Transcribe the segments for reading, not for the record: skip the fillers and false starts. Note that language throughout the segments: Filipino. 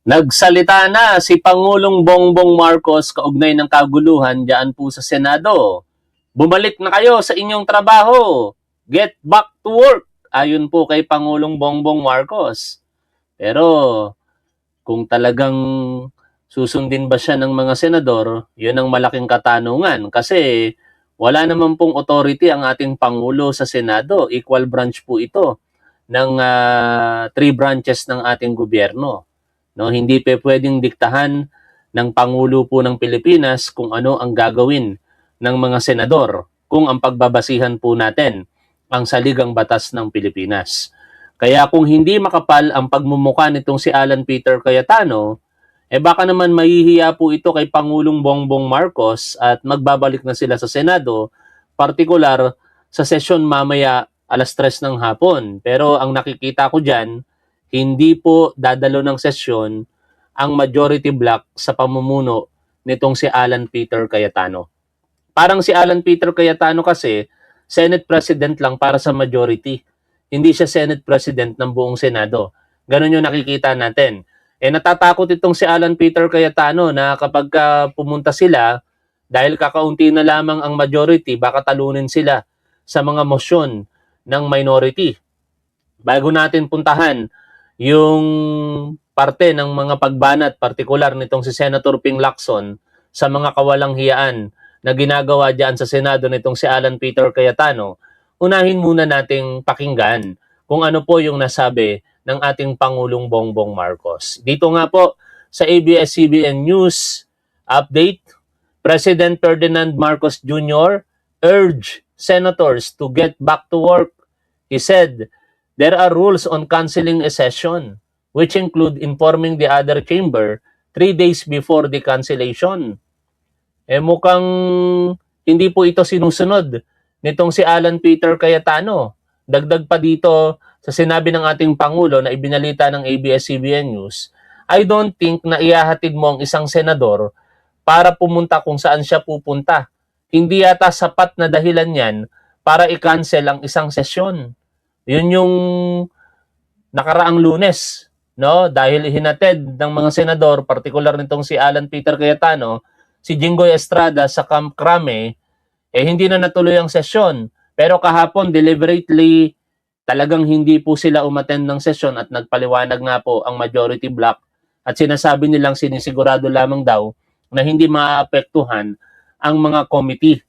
Nagsalita na si Pangulong Bongbong Marcos kaugnay ng kaguluhan diyan po sa Senado. Bumalik na kayo sa inyong trabaho. Get back to work. Ayon po kay Pangulong Bongbong Marcos. Pero kung talagang susundin ba siya ng mga senador, yun ang malaking katanungan. Kasi wala naman pong authority ang ating Pangulo sa Senado. Equal branch po ito ng three branches ng ating gobyerno. No, hindi pa pwedeng diktahan ng Pangulo po ng Pilipinas kung ano ang gagawin ng mga senador kung ang pagbabasihan po natin ang saligang batas ng Pilipinas. Kaya kung hindi makapal ang pagmumukha nitong si Alan Peter Cayetano, baka naman mahihiya po ito kay Pangulong Bongbong Marcos at magbabalik na sila sa Senado, partikular sa sesyon mamaya alas 3 ng hapon. Pero ang nakikita ko dyan, hindi po dadalo ng sesyon ang majority block sa pamumuno nitong si Alan Peter Cayetano. Parang si Alan Peter Cayetano kasi, Senate President lang para sa majority. Hindi siya Senate President ng buong Senado. Ganun yung nakikita natin. Natatakot itong si Alan Peter Cayetano na kapag pumunta sila, dahil kakaunti na lamang ang majority, baka talunin sila sa mga motion ng minority. Bago natin puntahan yung parte ng mga pagbanat, partikular nitong si Senator Ping Lacson sa mga kawalang hiyaan na ginagawa dyan sa Senado nitong si Alan Peter Cayetano, unahin muna nating pakinggan kung ano po yung nasabi ng ating Pangulong Bongbong Marcos. Dito nga po sa ABS-CBN News Update, President Ferdinand Marcos Jr. urged senators to get back to work. He said, there are rules on canceling a session, which include informing the other chamber 3 days before the cancellation. Mukhang hindi po ito sinusunod nitong si Alan Peter Cayetano. Dagdag pa dito sa sinabi ng ating Pangulo na ibinalita ng ABS-CBN News, I don't think na ihahatid mo ang isang senador para pumunta kung saan siya pupunta. Hindi yata sapat na dahilan yan para i-cancel ang isang sesyon. Yun yung nakaraang Lunes, no? Dahil hinatid ng mga senador, partikular nitong si Alan Peter Cayetano, si Jinggoy Estrada sa Camp Crame, hindi na natuloy ang sesyon. Pero kahapon, deliberately, talagang hindi po sila umattend ng sesyon at nagpaliwanag nga po ang majority block at sinasabi nilang sinisigurado lamang daw na hindi maapektuhan ang mga committee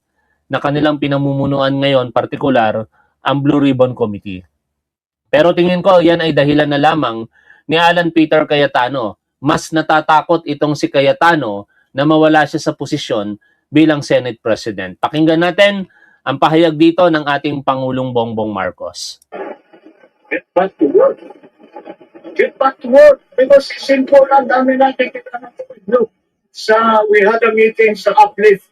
na kanilang pinamumunuan ngayon, partikular ang Blue Ribbon Committee. Pero tingin ko yan ay dahilan na lamang ni Alan Peter Cayetano. Mas natatakot itong si Cayetano na mawala siya sa posisyon bilang Senate President. Pakinggan natin ang pahayag dito ng ating Pangulong Bongbong Marcos. Get back to work. Get back to work because it's important. Dami natin kita na no. We had a meeting sa Uplift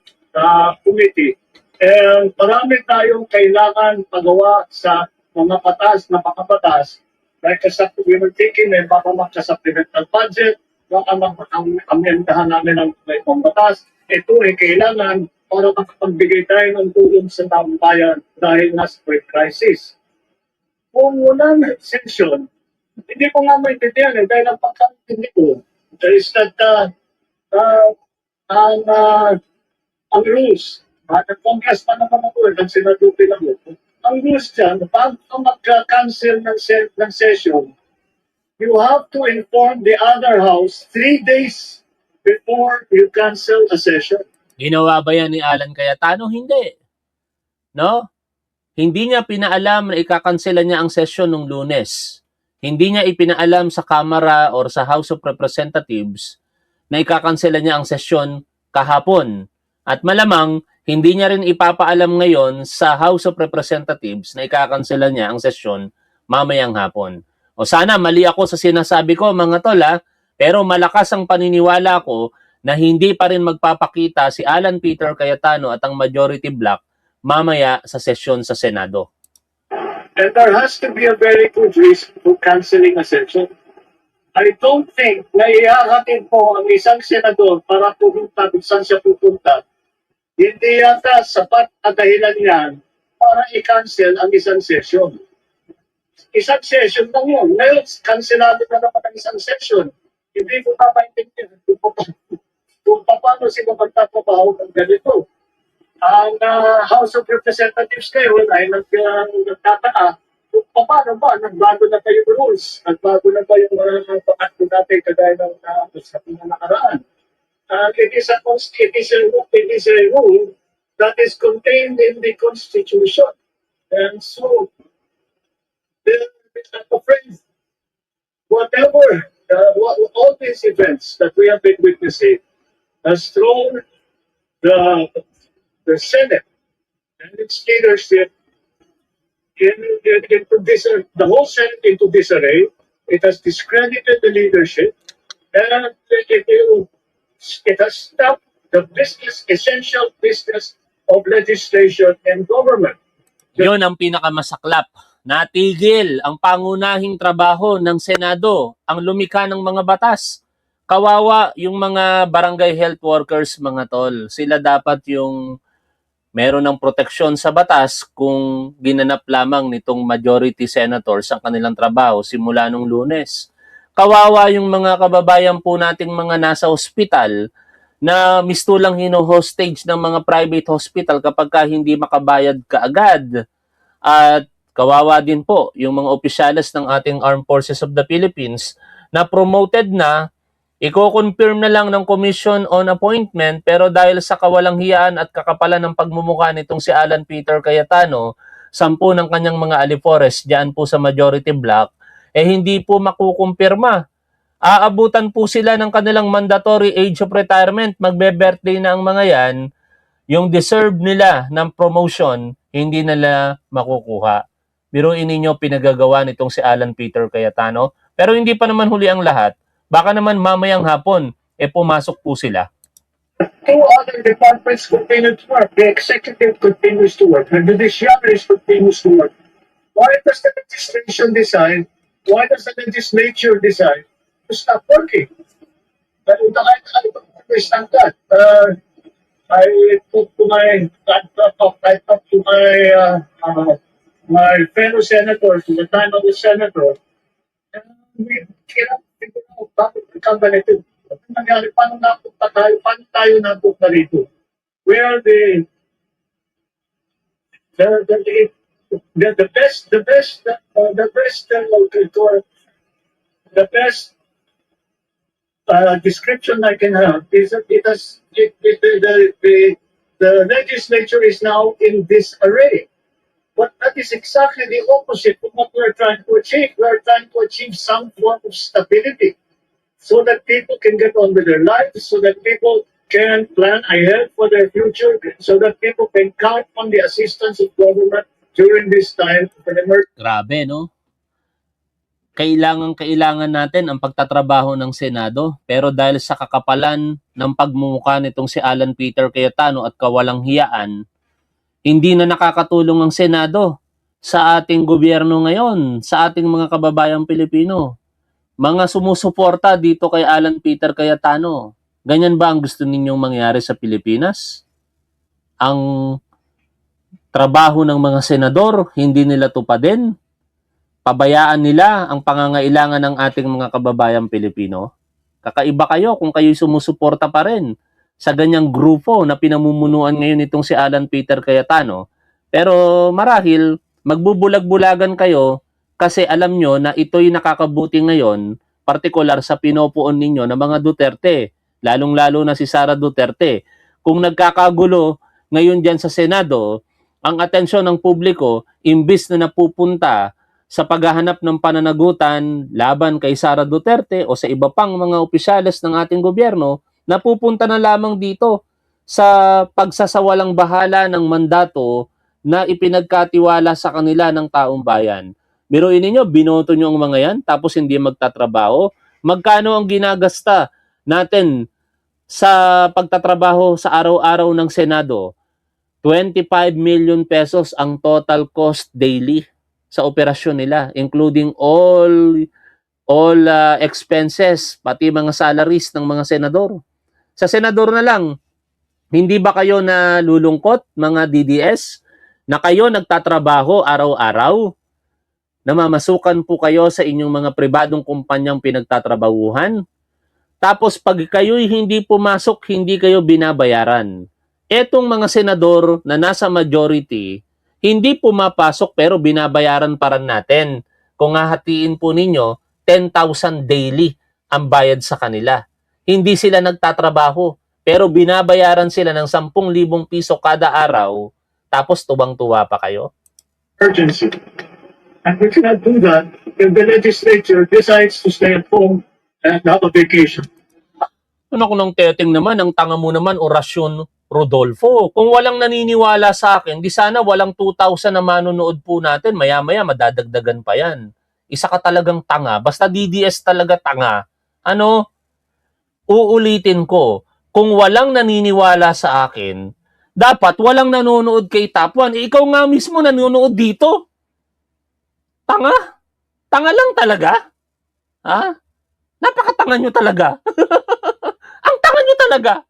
Committee and marami tayong kailangan pagawa sa mga batas na makabatas. Like we were thinking na baka magka-supplemental budget, baka mag-amendahan namin ang ibang batas. Ito ay kailangan para makapagbigay tayo ng tulong sa taong bayan dahil nasa crisis. Kung walang exception, hindi ko nga maintindihan dahil ang pagkakintindi ko is that ang rules, nag-congress pa naman ako, nag-sinadupi lang ako. Ang rules dyan, bago mag-cancel ng session, you have to inform the other house 3 days before you cancel a session. Ginawa ba yan ni Alan Cayetano? Hindi. No? Hindi niya pinaalam na ikakansela niya ang session nung Lunes. Hindi niya ipinaalam sa Kamara or sa House of Representatives na ikakansela niya ang sesyon kahapon. At malamang, hindi niya rin ipapaalam ngayon sa House of Representatives na ikakansela niya ang sesyon mamayang hapon. O sana mali ako sa sinasabi ko mga tol pero malakas ang paniniwala ko na hindi pa rin magpapakita si Alan Peter Cayetano at ang majority block mamaya sa sesyon sa Senado. And there has to be a very good reason for canceling a session. I don't think na ihahatid po ang isang senador para pumunta kung saan siya pupunta. Hindi yata sapat na dahilan yan para i-cancel ang isang session. Isang session lang yun. Ngayon, cancelado na naman ang isang session. hindi ko na maintindihan kung paano sila magtatrabaho ng ganito. Ang House of Representatives ngayon ay nagtataka kung paano ba, nagbago na ba yung rules, nagbago na ba yung mga pangako natin kagaya ng sa nakaraan. It is a rule that is contained in the Constitution. And so, I'm afraid, whatever, all these events that we have been witnessing has thrown the, the Senate and its leadership into the whole Senate into disarray. It has discredited the leadership, and it has stopped the essential business of legislation and government. Yon ang pinakamasaklap. Natigil ang pangunahing trabaho ng Senado, ang lumikha ng mga batas. Kawawa yung mga barangay health workers, mga tol. Sila dapat yung meron ng proteksyon sa batas kung ginanap lamang nitong majority senators ang kanilang trabaho simula nung Lunes. Kawawa yung mga kababayan po nating mga nasa ospital na mistulang hino-hostage ng mga private hospital kapag ka hindi makabayad kaagad. At kawawa din po yung mga opisyalis ng ating Armed Forces of the Philippines na promoted na, iko-confirm na lang ng Commission on Appointment, pero dahil sa kawalang hiyaan at kakapalan ng pagmumukha nitong si Alan Peter Cayetano, 10 ng kanyang mga alifores diyan po sa majority block, hindi po makukumpirma. Aabutan po sila ng kanilang mandatory age of retirement. Magbe-birthday na ang mga yan. Yung deserve nila ng promotion, hindi nila makukuha. Biruin ninyo pinagagawa nitong si Alan Peter Cayetano. Pero hindi pa naman huli ang lahat. Baka naman mamayang hapon, pumasok po sila. Two other departments continue to work. The executive continues to work. The judiciary continues to work. Why does the legislation decide? Why does the legislature decide to stop working? I don't understand that. I talked to my fellow senator, to the time of the senator, and we cannot figure out bakit become ganito. Ano nangyari? Paano napunta tayo? Paano tayo napunta rito? Where the best description I can have is that the legislature is now in disarray. But that is exactly the opposite of what we're trying to achieve. We're trying to achieve some form of stability so that people can get on with their lives, so that people can plan ahead for their future, so that people can count on the assistance of government during this time of an emergency. Grabe, no? Kailangan natin ang pagtatrabaho ng Senado, pero dahil sa kakapalan ng pagmumukha nitong si Alan Peter Cayetano at kawalang hiyaan, hindi na nakakatulong ang Senado sa ating gobyerno ngayon, sa ating mga kababayang Pilipino. Mga sumusuporta dito kay Alan Peter Cayetano. Ganyan ba ang gusto ninyong mangyari sa Pilipinas? Ang trabaho ng mga senador, hindi nila tupadin? Pabayaan nila ang pangangailangan ng ating mga kababayang Pilipino? Kakaiba kayo kung kayo'y sumusuporta pa rin sa ganyang grupo na pinamumunuan ngayon itong si Alan Peter Cayetano. Pero marahil, magbubulag-bulagan kayo kasi alam nyo na ito'y nakakabuti ngayon, partikular sa pinopuon ninyo ng mga Duterte, lalong-lalo na si Sara Duterte. Kung nagkakagulo ngayon dyan sa Senado, ang atensyon ng publiko, imbis na napupunta sa paghahanap ng pananagutan laban kay Sara Duterte o sa iba pang mga opisyales ng ating gobyerno, napupunta na lamang dito sa pagsasawalang bahala ng mandato na ipinagkatiwala sa kanila ng taong bayan. Biruin ninyo, binoto nyo ang mga yan tapos hindi magtatrabaho. Magkano ang ginagasta natin sa pagtatrabaho sa araw-araw ng Senado? 25 million pesos ang total cost daily sa operasyon nila, including all expenses, pati mga salaries ng mga senador. Sa senador na lang, hindi ba kayo nalulungkot, mga DDS, na kayo nagtatrabaho araw-araw? Namamasukan po kayo sa inyong mga pribadong kumpanyang pinagtatrabahuhan? Tapos pag kayo'y hindi pumasok, hindi kayo binabayaran. Etong mga senador na nasa majority, hindi pumapasok pero binabayaran pa rin natin. Kung hahatiin po ninyo, 10,000 daily ang bayad sa kanila. Hindi sila nagtatrabaho, pero binabayaran sila ng 10,000 piso kada araw, tapos tuwang-tuwa pa kayo. Urgency. And we cannot do that if the legislature decides to stay at home and have a vacation. Ano ko nang teteng naman, ang tanga mo naman, orasyon, Rodolfo. Kung walang naniniwala sa akin, di sana walang 2,000 na manonood po natin. Maya-maya, madadagdagan pa yan. Isa ka talagang tanga. Basta DDS talaga tanga. Ano? Uulitin ko. Kung walang naniniwala sa akin, dapat walang nanonood kay Top 1. Ikaw nga mismo nanonood dito. Tanga? Tanga lang talaga? Ha? Napakatanga nyo talaga. Ang tanga nyo talaga.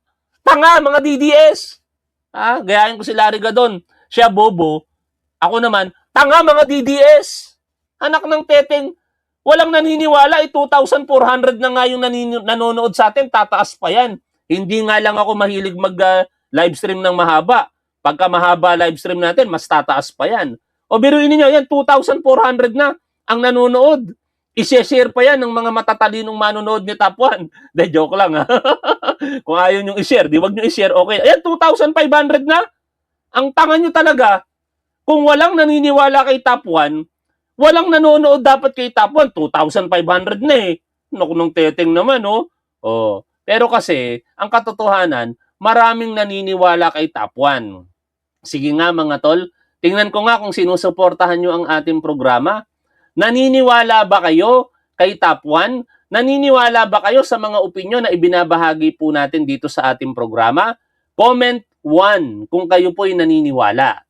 Tanga, mga DDS. Gayahin ko si Larry Gadon. Siya bobo. Ako naman, tanga mga DDS. Anak ng teteng, walang naniniwala. 2,400 na nga yung nanonood sa atin. Tataas pa yan. Hindi nga lang ako mahilig mag-livestream ng mahaba. Pagka mahaba livestream natin, mas tataas pa yan. O biruin niyo, yan, 2,400 na ang nanonood. I-share pa yan ng mga matatalinong manonood ni Top 1. De, joke lang ha. Kung ayaw nyo i-share, di wag nyo i-share, okay. Ayan, 2,500 na. Ang tanga nyo talaga. Kung walang naniniwala kay Top 1, walang nanonood dapat kay Top 1. 2,500 na eh. Nung teteng naman, oh. Oh. Pero kasi, ang katotohanan, maraming naniniwala kay Top 1. Sige nga mga tol, tingnan ko nga kung sinusuportahan nyo ang ating programa. Naniniwala ba kayo kay Top 1? Naniniwala ba kayo sa mga opinyon na ibinabahagi po natin dito sa ating programa? Comment 1 kung kayo po'y naniniwala.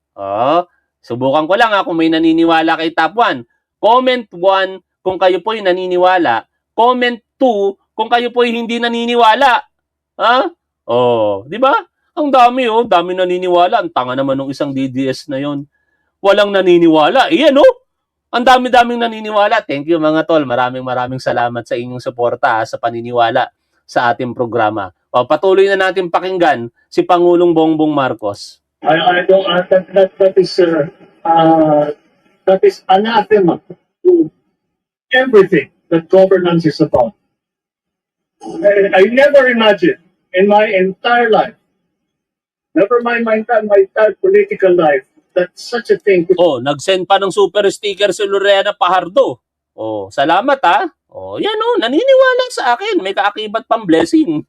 Subukan ko lang kung may naniniwala kay Top 1. Comment 1 kung kayo po'y naniniwala. Comment 2 kung kayo po'y hindi naniniwala. Di ba? Ang dami dami naniniwala. Ang tanga naman ng isang DDS na yon. Walang naniniwala. Iyan ang dami-daming naniniwala. Thank you mga tol. Maraming salamat sa inyong suporta sa paniniwala sa ating programa. Patuloy na natin pakinggan si Pangulong Bongbong Marcos. I don't, that is anathema to everything that governance is about. I never imagined in my entire life, never mind my entire political life, that such a thing could... Nag-send pa ng super sticker si Lorena Pajardo. Salamat yan naniniwala sa akin. May kaakibat pang blessing.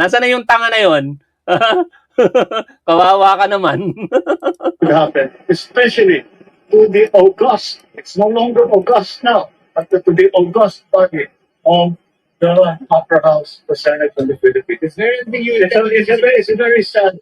Nasaan na yung tanga na yon? Kawawa ka naman. Could happen, especially to the august. It's no longer august now, but to the august body of the upper house, the Senate of the Philippines. It's a very sad.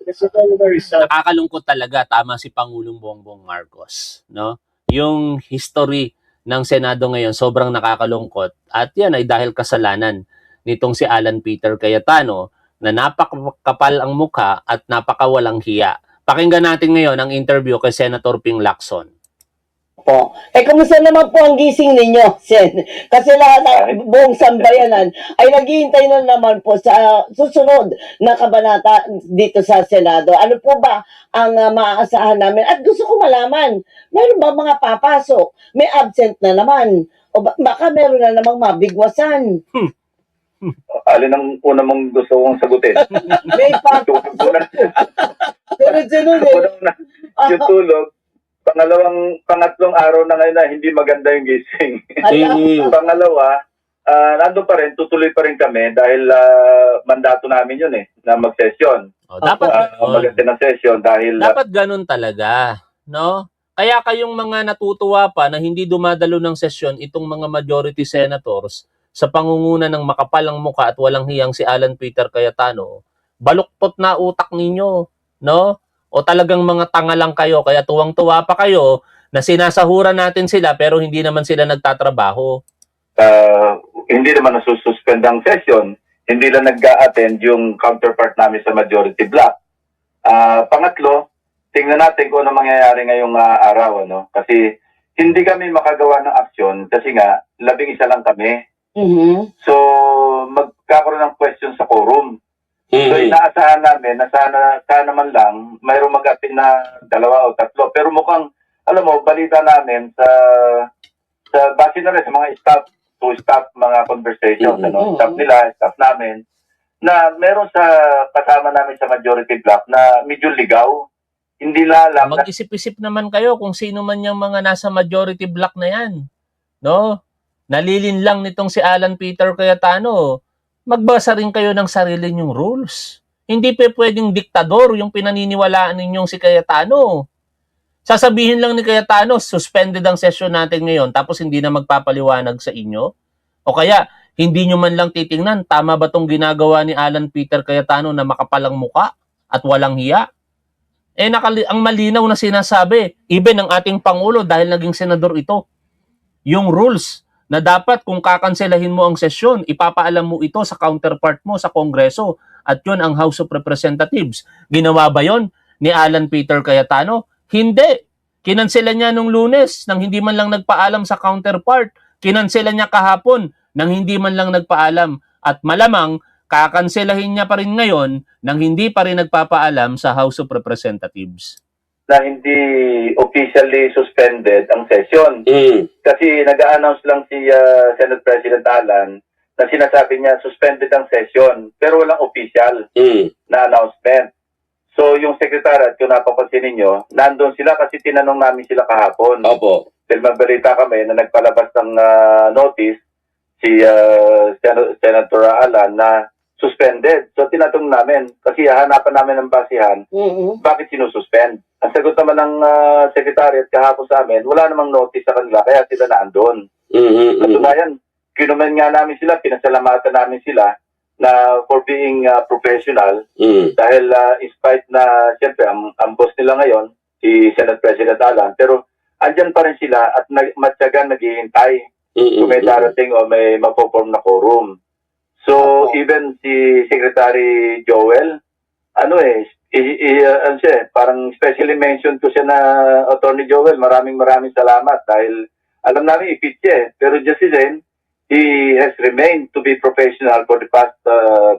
Nakakalungkot talaga, tama si Pangulong Bongbong Marcos, no? Yung history ng Senado ngayon sobrang nakakalungkot at yan ay dahil kasalanan nitong si Alan Peter Cayetano na napakapal ang mukha at napakawalang hiya. Pakinggan natin ngayon ang interview kay Senator Ping Lacson. Po. Kumusta naman po ang gising ninyo, Sen? Kasi lahat ng buong sambayanan ay naghihintay na naman po sa susunod na kabanata dito sa Senado. Ano po ba ang maaasahan namin? At gusto ko malaman, meron ba mga papasok? May absent na naman? O baka meron na namang mabigwasan? Alin ang una mong gusto kong sagutin? May papasok. Sunod-sunod Yung tulog. Pangatlong araw na ngayon na hindi maganda yung gising. Pangalawa, nandun pa rin, tutuloy pa rin kami dahil mandato namin yun na mag-session. Dapat maganda ng session dahil... dapat ganun talaga, no? Kaya kayong mga natutuwa pa na hindi dumadalo ng sesyon itong mga majority senators sa pangunguna ng makapalang muka at walang hiyang si Alan Peter Cayetano, baluktot na utak ninyo, no? O talagang mga tanga lang kayo, kaya tuwang-tuwa pa kayo na sinasahuran natin sila pero hindi naman sila nagtatrabaho. Hindi naman nasususpend ang session, hindi lang nag-a-attend yung counterpart namin sa majority block. Pangatlo, tingnan natin kung ano mangyayari ngayong araw. Kasi hindi kami makagawa ng aksyon kasi nga, 11 lang kami. Mhm. So, magkakaroon ng question sa quorum. So, Mhm. inaasahan namin na sana man lang mayroong mag-attend na 2 o 3. Pero mukhang, alam mo, balita namin sa base na rin sa mga staff, to staff mga conversations, Mhm. staff nila, staff namin, na meron sa kasama namin sa majority block na medyo ligaw. Hindi na alam na Mag-isip-isip naman kayo kung sino man yung mga nasa majority block na yan. No? Nalilin lang nitong si Alan Peter Cayetano. Magbasa rin kayo ng sarili nyong rules. Hindi pa pwedeng diktador yung pinaniniwalaan ninyong si Cayetano. Sasabihin lang ni Cayetano, suspended ang session natin ngayon tapos hindi na magpapaliwanag sa inyo. O kaya, hindi nyo man lang titingnan, tama ba tong ginagawa ni Alan Peter Cayetano na makapalang muka at walang hiya? Ang malinaw na sinasabi, even ng ating Pangulo dahil naging senador ito, yung rules na dapat kung kakanselahin mo ang sesyon, ipapaalam mo ito sa counterpart mo sa Kongreso at yun ang House of Representatives. Ginawa ba yon ni Alan Peter Cayetano? Hindi. Kinansela niya nung Lunes nang hindi man lang nagpaalam sa counterpart. Kinansela niya kahapon nang hindi man lang nagpaalam. At malamang, kakanselahin niya pa rin ngayon nang hindi pa rin nagpapaalam sa House of Representatives. na hindi officially suspended ang session. Mhm. Kasi nag-a-announce lang si Senate President Alan na sinasabi niya suspended ang session pero walang official Mhm. na announcement. So yung secretariat, kung napapansin ninyo, nandun sila kasi tinanong namin sila kahapon. Opo. Dahil magbalita kami na nagpalabas ng notice si Senator Alan na suspended. So tinatanong namin kasi hanapan namin ng basihan Mhm. bakit sinususpend. Ang sagot naman ng secretariat kahapon sa amin, wala namang notice sa kanila kaya sila naandun. Mhm. Katunayan, kinumen nga namin sila, pinasalamatan namin sila na for being professional Mhm. dahil in spite na siyempre ang boss nila ngayon, si Senate President Alan, pero andyan pa rin sila at matyagang naghihintay kung may darating o may mapoform na quorum. So, Opo. even si Secretary Joel, ano siya, parang specially mentioned ko siya na Attorney Joel, maraming salamat dahil alam namin i-fit siya pero just then, he has remained to be professional for the past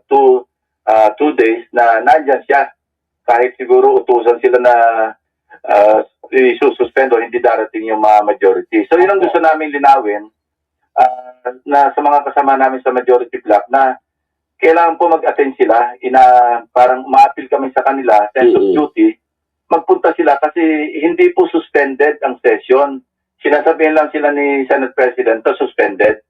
2 days na nandyan siya kahit siguro utusan sila na i-suspend o hindi darating yung mga majority. So, yun ang gusto namin linawin na sa mga kasama namin sa majority block na kailangan po mag-attend sila, parang ma-appeal kami sa kanila, sense of duty, magpunta sila kasi hindi po suspended ang session. Sinasabihin lang sila ni Senate President to suspended.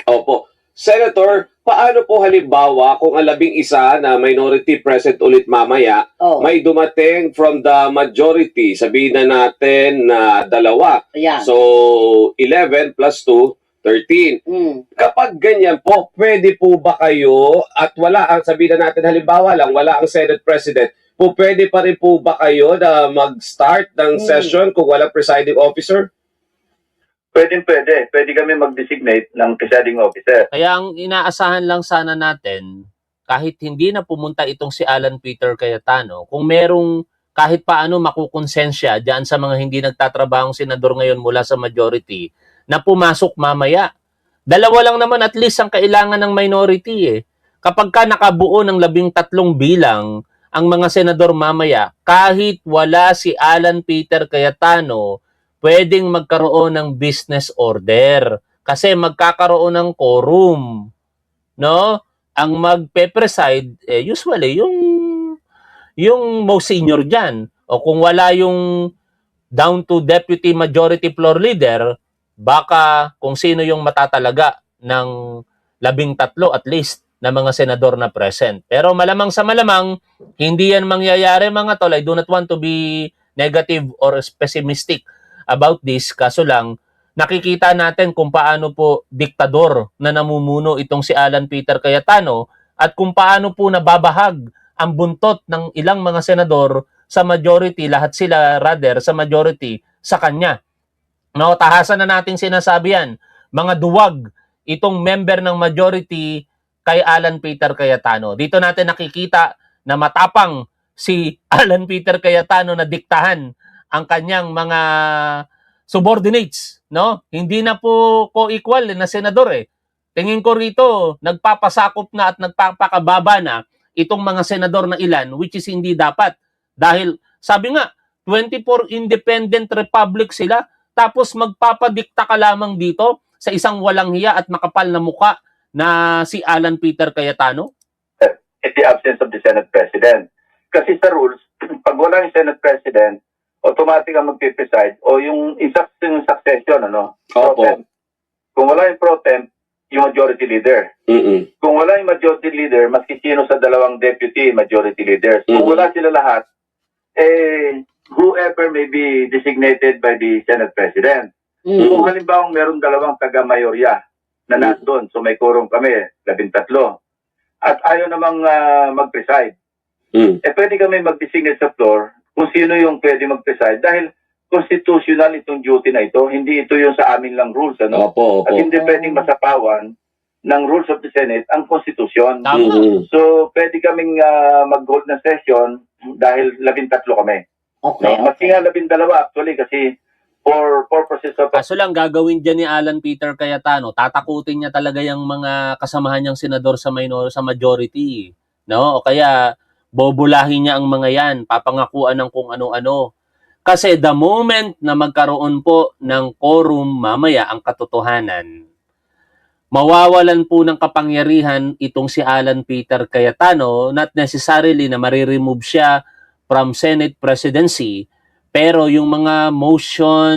Opo. Senator, paano po halimbawa kung ang 11 na minority present ulit mamaya, Oh, may dumating from the majority, sabihin na natin na 2. ayan. So, 11 plus 2, 13. Mm. Kapag ganyan po, pwede po ba kayo, at wala ang, sabihin na natin halimbawa lang, wala ang Senate President, pwede pa rin po ba kayo na mag-start ng session kung walang presiding officer? Pwede. Pwede kami mag-designate ng presiding officer. Kaya ang inaasahan lang sana natin, kahit hindi na pumunta itong si Alan Peter Cayetano, kung merong kahit paano makukonsensya dyan sa mga hindi nagtatrabahong senador ngayon mula sa majority, na pumasok mamaya. 2 lang naman at least ang kailangan ng minority eh. Kapag ka nakabuo ng 13 bilang ang mga senador mamaya, kahit wala si Alan Peter Cayetano, pwedeng magkaroon ng business order kasi magkakaroon ng quorum, no? Ang magpe-preside usually yung most senior diyan, o kung wala yung down to deputy majority floor leader, baka kung sino yung matatalaga ng 13 at least na mga senador na present. Pero malamang sa malamang, hindi yan mangyayari mga tol. I do not want to be negative or pessimistic about this. Kaso lang, nakikita natin kung paano po diktador na namumuno itong si Alan Peter Cayetano at kung paano po nababahag ang buntot ng ilang mga senador sa majority, lahat sila rather sa majority sa kanya. No, tahasan na nating sinasabi yan. Mga duwag itong member ng majority kay Alan Peter Cayetano. Dito natin nakikita na matapang si Alan Peter Cayetano na diktahan ang kanyang mga subordinates, no? Hindi na po co-equal na senador eh. tingin ko rito, nagpapasakop na at nagpapakababa na itong mga senador na ilan, which is hindi dapat. Dahil, sabi nga, 24 independent republic sila, tapos magpapadikta ka lamang dito sa isang walang hiya at makapal na muka na si Alan Peter Cayetano? In the absence of the Senate President. Kasi sa rules, pag wala yung Senate President, automatic ang magpipreside o yung succession, ano? Opo. Pro-temp. Kung wala yung pro-temp, yung majority leader. Kung wala yung majority leader, maski sino sa dalawang deputy majority leaders. Kung wala sila lahat, whoever may be designated by the Senate President. Kung halimbawa meron dalawang taga-mayorya na nandun, so may quorum kami, 13, at ayaw namang mag-preside, pwede kami mag-designate sa floor kung sino yung pwede mag-preside dahil constitutional itong duty na ito, hindi ito yung sa amin lang rules, ano? Opo, At hindi pwedeng masapawan ng rules of the Senate ang Constitution. Tama. So, pwede kaming mag-hold na session dahil 13 kami. Okay. No? Maski nga 12 actually kasi for purposes of... Kaso lang gagawin dyan ni Alan Peter Cayetano, tatakutin niya talaga yung mga kasamahan niyang senador sa sa majority. No? O kaya bobulahin niya ang mga yan, papangakuan ng kung ano-ano. Kasi the moment na magkaroon po ng quorum mamaya ang katotohanan, mawawalan po ng kapangyarihan itong si Alan Peter Cayetano, not necessarily na mariremove siya from Senate presidency, pero yung mga motion,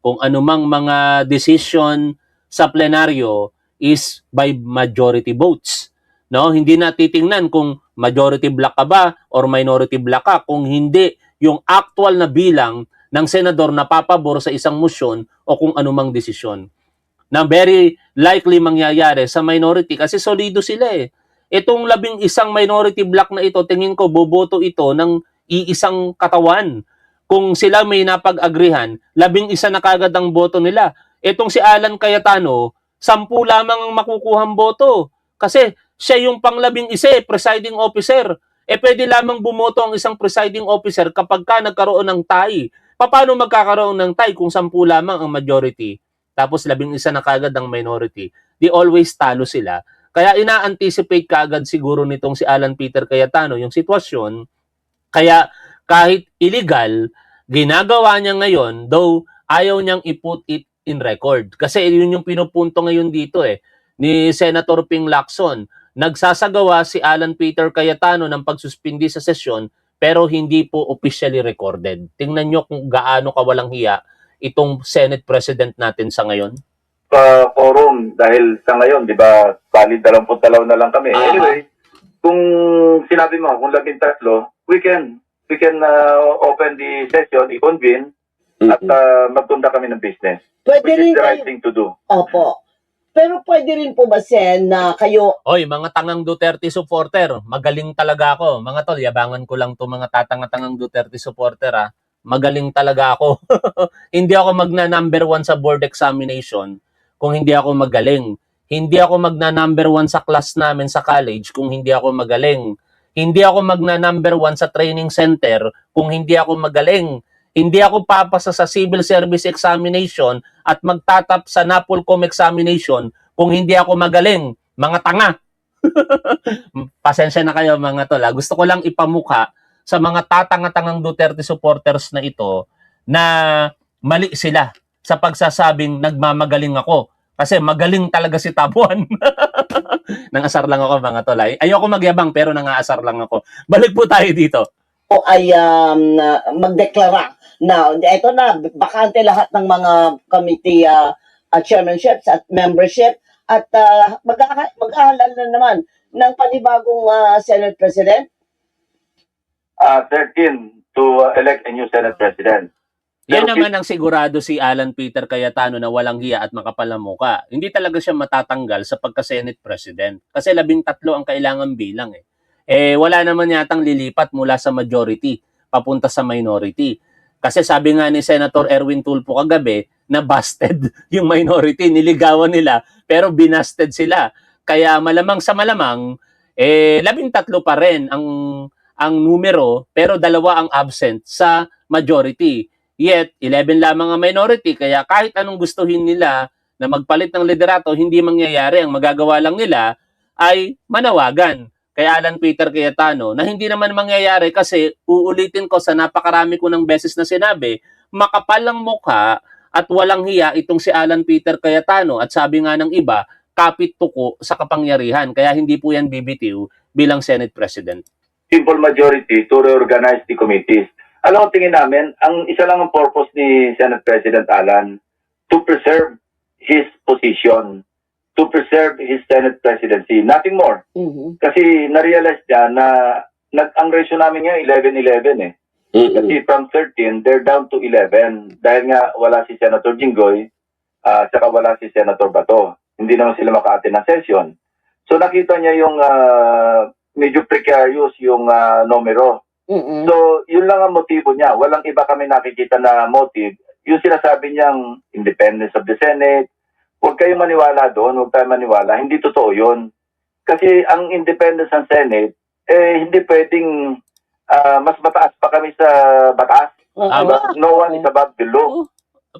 kung anumang mga decision sa plenaryo is by majority votes. No, hindi na titingnan kung majority block ka ba or minority block ka, kung hindi yung actual na bilang ng senador na papabor sa isang motion o kung anumang desisyon. Na very likely mangyayari sa minority kasi solido sila eh. Itong 11 minority block na ito, tingin ko boboto ito ng iisang katawan. Kung sila may napag-agrihan, 11 na kagad ang boto nila. Itong si Alan Cayetano, 10 lamang ang makukuhang boto. Kasi siya yung pang-11 presiding officer. Pwede lamang bumoto ang isang presiding officer kapag ka nagkaroon ng tie. Paano magkakaroon ng tie kung 10 lamang ang majority? Tapos 11 na kagad ang minority. Di always talo sila. Kaya ina-anticipate kaagad siguro nitong si Alan Peter Cayetano yung sitwasyon. Kaya kahit illegal, ginagawa niya ngayon, though ayaw niyang i-put it in record. Kasi yun yung pinupunto ngayon dito ni Senator Ping Lacson. Nagsasagawa si Alan Peter Cayetano ng pagsuspindi sa sesyon pero hindi po officially recorded. Tingnan nyo kung gaano kawalang hiya itong Senate President natin sa ngayon. Forum dahil sa ngayon, di ba, valid 22 na lang kami. Anyway, kung sinabi mo, kung 13, we can open the session, i-convene, at magtunda kami ng business. Pwede Which rin is the right kayo. thing to do. Opo. Pero pwede rin po ba, Sen, na kayo... Oy, mga tangang Duterte supporter, magaling talaga ako. Mga tol, yabangan ko lang to mga tatanga-tangang Duterte supporter Magaling talaga ako. Hindi ako magna-number 1 sa board examination kung hindi ako magaling. Hindi ako magna-number 1 sa class namin sa college kung hindi ako magaling. Hindi ako magna-number 1 sa training center kung hindi ako magaling. Hindi ako papasa sa civil service examination at magtatap sa NAPOLCOM examination kung hindi ako magaling. Mga tanga. Pasensya na kayo mga tol. Gusto ko lang ipamukha sa mga tatanga-tangang Duterte supporters na ito na mali sila sa pagsasabing nagmamagaling ako. Kasi magaling talaga si Tabuan. Nangasar lang ako mga tol. Ayoko magyabang pero nangaasar lang ako. Balik po tayo dito. O ay magdeklara na ito na, bakante lahat ng mga committee chairmanships at membership at mag-aalala na naman ng panibagong Senate President. 13 to elect a new Senate President. Yan Pero naman ang sigurado si Alan Peter Cayetano na walang hiya at makapal na mukha. Hindi talaga siya matatanggal sa pagka-Senate President. Kasi 13 ang kailangan bilang wala naman yatang lilipat mula sa majority papunta sa minority. Kasi sabi nga ni Senator Erwin Tulfo kagabi na busted yung minority, niligawan nila pero binusted sila. Kaya malamang sa malamang 13 pa rin ang numero pero 2 ang absent sa majority. Yet 11 lamang ang minority kaya kahit anong gustuhin nila na magpalit ng liderato, hindi mangyayari. Ang magagawa lang nila ay manawagan kay Alan Peter Cayetano na hindi naman mangyayari kasi uulitin ko sa napakarami ko ng beses na sinabi, makapal ang mukha at walang hiya itong si Alan Peter Cayetano at sabi nga ng iba, kapit tuko sa kapangyarihan. Kaya hindi po yan bibitiw bilang Senate President. Simple majority to reorganize the committees. Alam mo, tingin namin, ang isa lang ang purpose ni Senate President Alan, to preserve his position, to preserve his Senate presidency. Nothing more. Mhm. Kasi na-realize niya na ang ratio namin ngayon 11-11 eh. Kasi from 13, they're down to 11. Dahil nga wala si Senator Jinggoy, saka wala si Senator Bato. Hindi naman sila maka-attend ng session. So nakita niya yung medyo precarious yung numero. Mhm. So yun lang ang motibo niya. Walang iba kami nakikita na motive. Yung sinasabi niyang independence of the Senate, huwag kayong maniwala doon, huwag tayong maniwala. Hindi totoo yun. Kasi ang independence ng Senate, hindi pwedeng mas mataas pa kami sa batas. Tama. No one is above the law.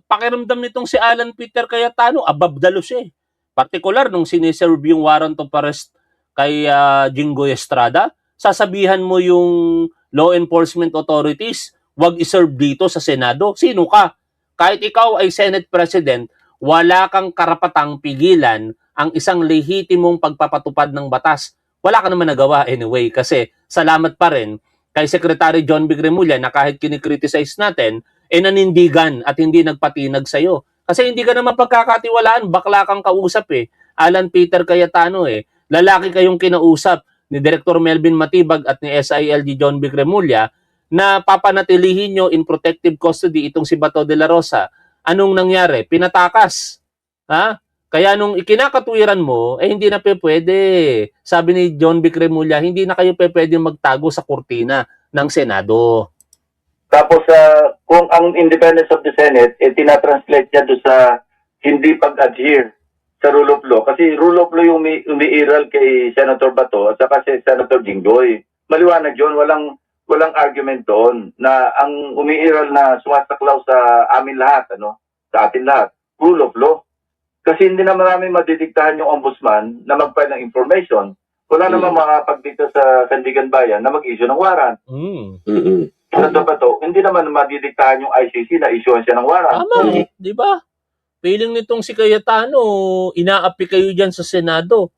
Pakiramdam nitong si Alan Peter Cayetano, above the law siya eh. Partikular nung siniserve yung warrant of arrest kay Jinggoy Estrada, sasabihan mo yung law enforcement authorities, wag iserve dito sa Senado. Sino ka? Kahit ikaw ay Senate President, wala kang karapatang pigilan ang isang lehitimong pagpapatupad ng batas. Wala ka naman nagawa anyway kasi salamat pa rin kay Secretary John B. Remulla na kahit kinikriticize natin, nanindigan at hindi nagpatinag sa'yo. Kasi hindi ka naman pagkakatiwalaan, bakla kang kausap eh. Alan Peter Cayetano eh. Lalaki kayong kinausap ni Director Melvin Matibag at ni SILG John B. Remulla na papanatilihin nyo in protective custody itong si Bato de la Rosa. Anong nangyari? Pinatakas. Ha? Kaya nung ikinakatwiran mo, hindi na pwede. Sabi ni John B. Remulla, hindi na kayo pwede magtago sa kurtina ng Senado. Tapos kung ang independence of the Senate, tinatranslate niya doon sa hindi pag-adhere sa rule of law. Kasi rule of law yung umiiral kay Senator Bato at saka si Senator Jinggoy. Maliwanag yun, walang argument doon na ang umiiral na sumasaklaw sa amin lahat, sa atin lahat, rule of law. Kasi hindi na marami madidiktahan yung ombudsman na mag-file ng information. Wala namang makapagdikta sa Sandigan Bayan na mag-issue ng warrant. Senator Bato, hindi naman madidiktahan yung ICC na issuean siya ng warrant. Tama, di ba? Feeling nitong si Cayetano, inaapi kayo dyan sa Senado.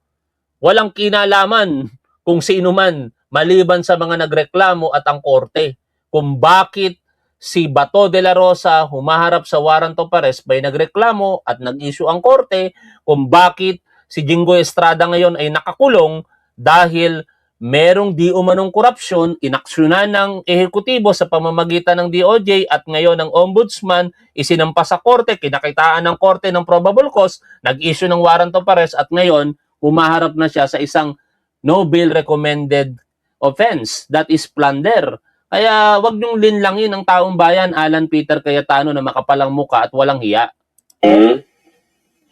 Walang kinalaman kung sino man, maliban sa mga nagreklamo at ang korte, kung bakit si Bato de la Rosa humaharap sa warrant of arrest by nagreklamo at nag-issue ang korte, kung bakit si Jinggoy Estrada ngayon ay nakakulong dahil merong di umanong korupsyon, inaksyonan ng ehekutibo sa pamamagitan ng DOJ at ngayon ng ombudsman, isinampa sa korte, kinakitaan ng korte ng probable cause, nag-issue ng warrant of arrest at ngayon, humaharap na siya sa isang no bail recommended offense, that is plunder. Kaya wag niyong linlangin ang taong bayan, Alan Peter Cayetano na makapalang muka at walang hiya.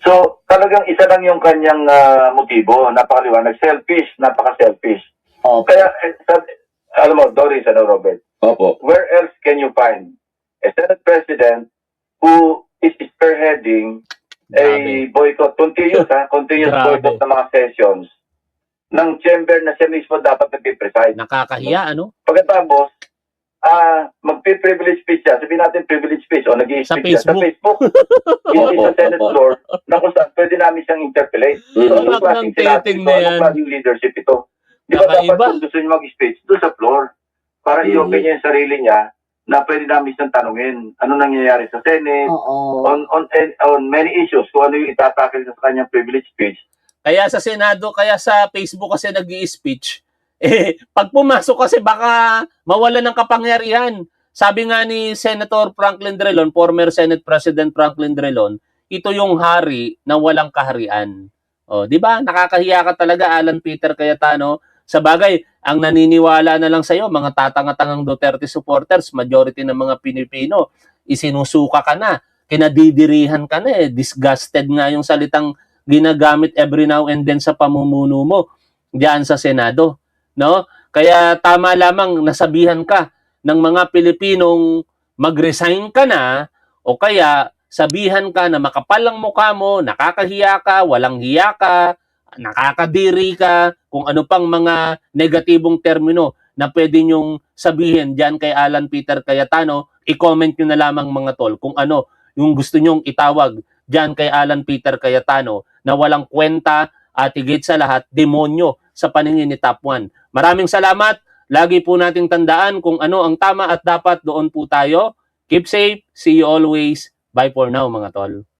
So, talagang isa lang yung kanyang motibo, napakaliwanag, selfish, napaka-selfish. Kaya, alam mo, Doris, Robert, Opo. where else can you find a Senate President who is spearheading a boycott, continuous Grabe. boycott ng mga sessions ng chamber na siya mismo dapat nagpipreside. Nakakahiya, ano? Pagkatapos, magpi-privilege speech siya, sabihin natin privilege speech, o nag-i-speech siya sa Facebook. Hindi sa Senate floor, na kung saan pwede namin siyang interpellate. So, anong klaseng senate ito? Anong klaseng leadership ito? Di ba dapat kung gusto niyo mag-speech doon sa floor para i-open niya yung sarili niya na pwede namin siyang tanungin ano nangyayari sa Senate, on many issues, kung ano yung itatakil sa kanyang privilege speech. Kaya sa Senado, kaya sa Facebook kasi nag-i-speech, pag pumasok kasi baka mawalan ng kapangyarihan. Sabi nga ni Senator Franklin Drilon, former Senate President Franklin Drilon, ito yung hari na walang kaharian. O, di ba? Nakakahiya ka talaga, Alan Peter Cayetano. Sa bagay, ang naniniwala na lang sa'yo, mga tatanga-tangang Duterte supporters, majority ng mga Pilipino, isinusuka ka na, kinadidirihan ka na disgusted nga yung salitang ginagamit every now and then sa pamumuno mo diyan sa Senado. No? Kaya tama lamang nasabihan ka ng mga Pilipinong mag-resign ka na o kaya sabihan ka na makapal ang mukha mo, nakakahiya ka, walang hiya ka, nakakadiri ka, kung ano pang mga negatibong termino na pwede nyong sabihin dyan kay Alan Peter Cayetano, i-comment nyo na lamang mga tol kung ano yung gusto nyong itawag dyan kay Alan Peter Cayetano na walang kwenta at higit sa lahat, demonyo sa paningin ni Top 1. Maraming salamat. Lagi po nating tandaan kung ano ang tama at dapat, doon po tayo. Keep safe. See you always. Bye for now mga tol.